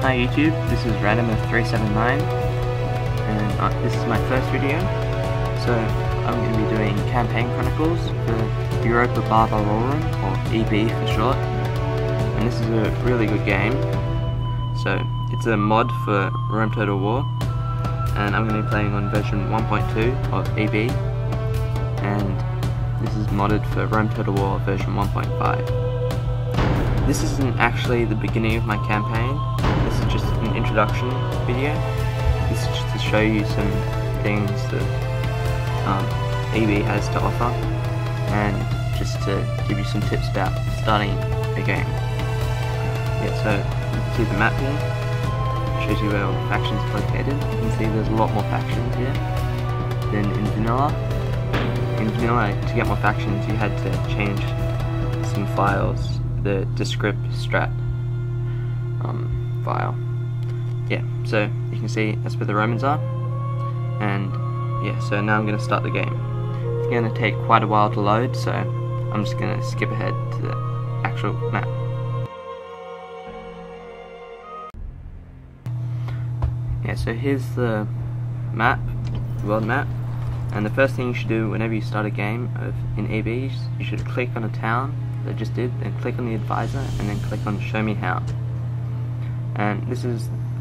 Hi YouTube, this is Random379 and this is my first video. So I'm going to be doing campaign chronicles for Europa Barbarorum, or EB for short. And this is a really good game. So it's a mod for Rome Total War, and I'm going to be playing on version 1.2 of EB, and this is modded for Rome Total War version 1.5. This isn't actually the beginning of my campaign, this is just an introduction video. This is just to show you some things that EB has to offer, and just to give you some tips about starting a game. Yeah, so you can see the map here, it shows you where all the factions are located. You can see there's a lot more factions here than in vanilla. In vanilla, to get more factions you had to change some files, the descript strat file. Yeah, so you can see that's where the Romans are, and yeah, so now I'm going to start the game. It's going to take quite a while to load, so I'm just going to skip ahead to the actual map. Yeah, so here's the map, the world map, and the first thing you should do whenever you start a game in EB, you should click on a town that I just did, then click on the advisor, and then click on show me how. And this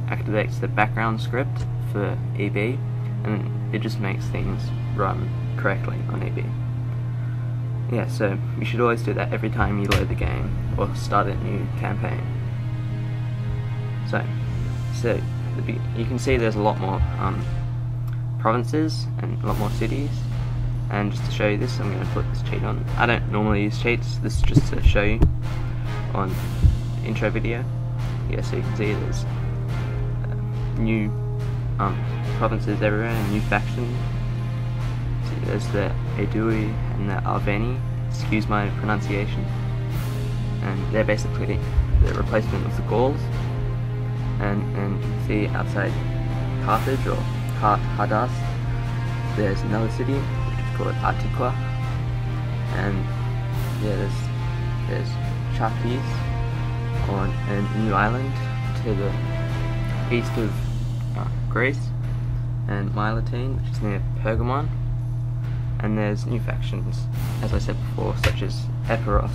activates the background script for EB, and it just makes things run correctly on EB. Yeah, so you should always do that every time you load the game or start a new campaign. So you can see there's a lot more provinces and a lot more cities. And just to show you this, I'm going to put this cheat on. I don't normally use cheats, this is just to show you on the intro video. Yeah, so you can see there's new provinces everywhere and new factions. See, there's the Edui and the Arveni, excuse my pronunciation. And they're basically the replacement of the Gauls. And you can see outside Carthage, or Hardas, there's another city called Artiqua, and yeah, there's Chakis on a new island to the east of Greece, and Milettine, which is near Pergamon, and there's new factions, as I said before, such as Epirus,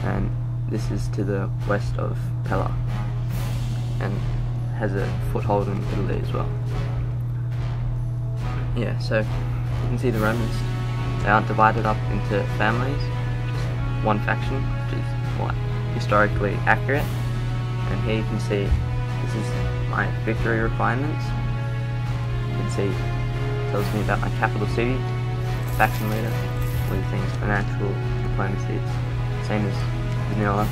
and this is to the west of Pella, and has a foothold in Italy as well. Yeah, so you can see the Romans, they aren't divided up into families, just one faction, which is what historically accurate. And here you can see this is my victory requirements. You can see it tells me about my capital city, faction leader, all these things, financial, diplomacy, same as vanilla.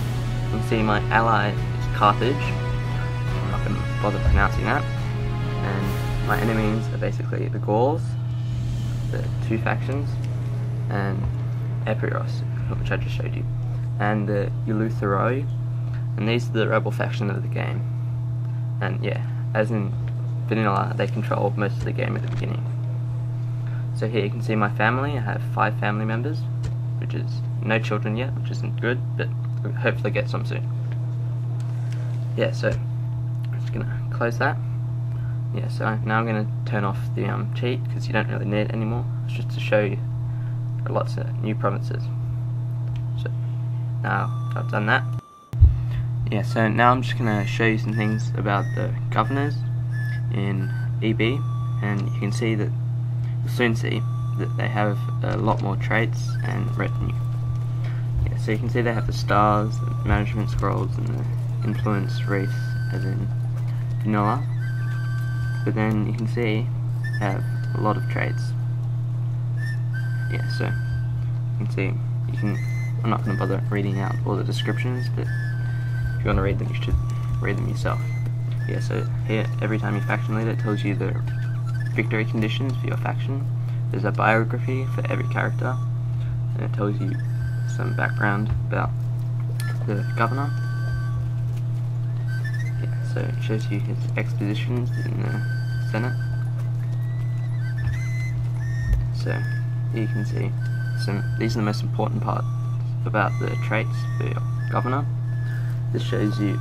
You can see my ally is Carthage, I'm not going to bother pronouncing that, and my enemies are basically the Gauls, the two factions, and Epirus, which I just showed you, and the Eleutheroi, and these are the rebel faction of the game. And yeah, as in vanilla, they control most of the game at the beginning. So here you can see my family. I have 5 family members, which is no children yet, which isn't good, but we'll hopefully get some soon. Yeah, so I'm just gonna close that. Yeah, so now I'm going to turn off the cheat, because you don't really need it anymore. It's just to show you lots of new provinces. So now I've done that. Yeah, so now I'm just going to show you some things about the governors in EB, and you can see that, you'll soon see that they have a lot more traits and retinue. Yeah, so you can see they have the stars, the management scrolls, and the influence wreaths, as in vanilla. But then you can see they have a lot of traits. Yeah, so you can see, I'm not going to bother reading out all the descriptions, but if you want to read them, you should read them yourself. Yeah, so here, every time you faction leader, it tells you the victory conditions for your faction. There's a biography for every character, and it tells you some background about the governor. So it shows you his expositions in the Senate. So here you can see these are the most important parts about the traits for your governor. This shows you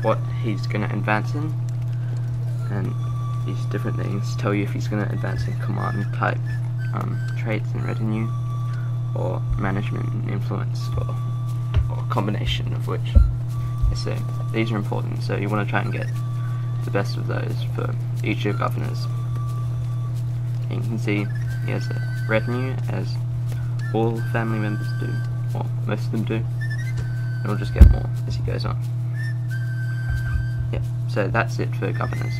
what he's going to advance in, and these different things tell you if he's going to advance in command type traits and retinue, or management and influence, or a combination of which. So these are important, so you want to try and get the best of those for each of your governors. And you can see he has a retinue, as all family members do, or most of them do, and we'll just get more as he goes on. Yeah, so that's it for governors.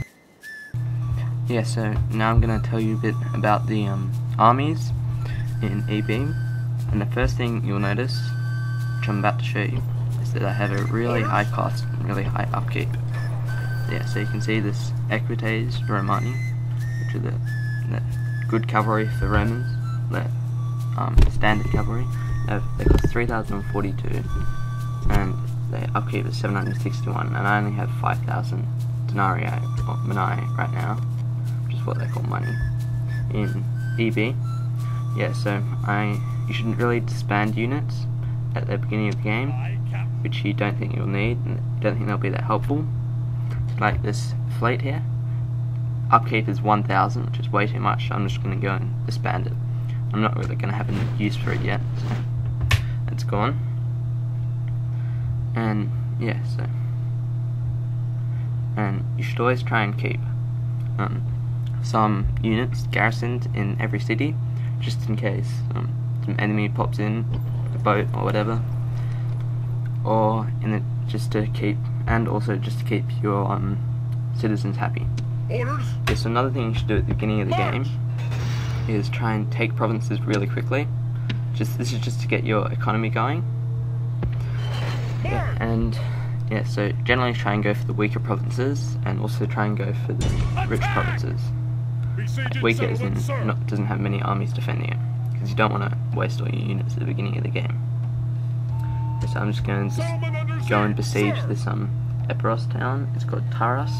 Yeah, so now I'm going to tell you a bit about the armies in EB, and the first thing you'll notice, which I'm about to show you, is that I have a really high cost and really high upkeep. Yeah, so you can see this Equites Romani, which are the good cavalry for Romans, the standard cavalry. They cost 3,042, and their upkeep is 761, and I only have 5,000 denarii, or manai, right now, which is what they call money, in EB. Yeah, so you shouldn't really disband units at the beginning of the game, which you don't think you'll need, and you don't think they'll be that helpful. Like this fleet here, upkeep is 1,000, which is way too much, so I'm just going to go and disband it. I'm not really going to have any use for it yet, so it's gone. And yeah, and you should always try and keep some units garrisoned in every city, just in case some enemy pops in, a boat or whatever, or just to keep your citizens happy. Orders. Yes, so another thing you should do at the beginning of the game is try and take provinces really quickly. This is just to get your economy going. Yeah, and yeah, so generally try and go for the weaker provinces, and also try and go for the rich provinces. Like, weaker doesn't have many armies defending it, because you don't want to waste all your units at the beginning of the game. So I'm just going to go and besiege this Epiros town. It's called Taras,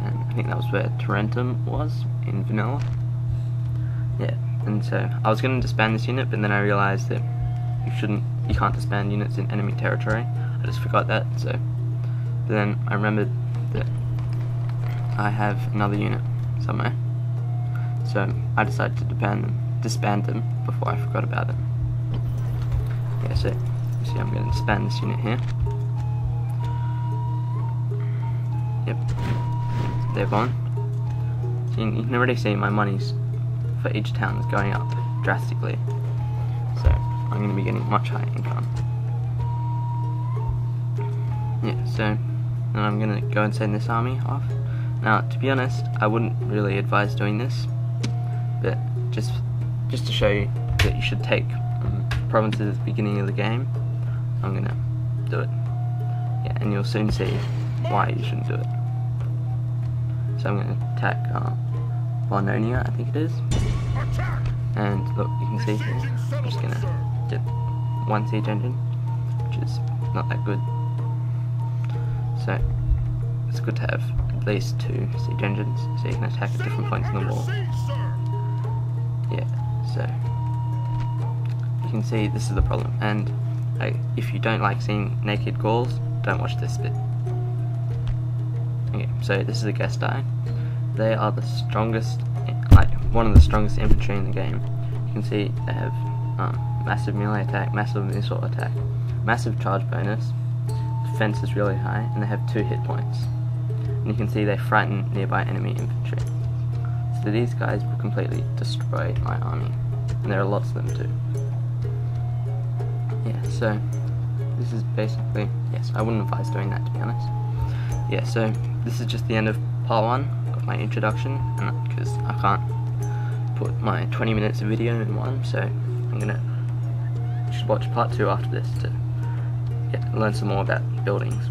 and I think that was where Tarentum was in vanilla. Yeah, and so I was going to disband this unit, but then I realised that you can't disband units in enemy territory. I just forgot that. So but then I remembered that I have another unit somewhere, so I decided to disband them before I forgot about it. Yeah, so you see I'm going to disband this unit here. Yep, they're gone. So you can already see my monies for each town is going up drastically, so I'm going to be getting much higher income. Yeah, so then I'm going to go and send this army off. Now, to be honest, I wouldn't really advise doing this, but just to show you that you should take provinces at the beginning of the game, I'm going to do it. Yeah, and you'll soon see why you shouldn't do it. So I'm going to attack Bononia, I think it is. And look, you can see here, I'm just going to get one siege engine, which is not that good. So it's good to have at least 2 siege engines, so you can attack at different points in the wall. Yeah, so you can see this is the problem, and if you don't like seeing naked Gauls, don't watch this bit. Okay, so this is a Gesti. They are the strongest, one of the strongest infantry in the game. You can see they have massive melee attack, massive missile attack, massive charge bonus, defense is really high, and they have 2 hit points. And you can see they frighten nearby enemy infantry. So these guys will completely destroy my army, and there are lots of them too. Yeah, so this is basically, yes, I wouldn't advise doing that, to be honest. Yeah, so this is just the end of part 1 of my introduction, and because I can't put my 20 minutes of video in one, so you should watch part 2 after this to learn some more about buildings.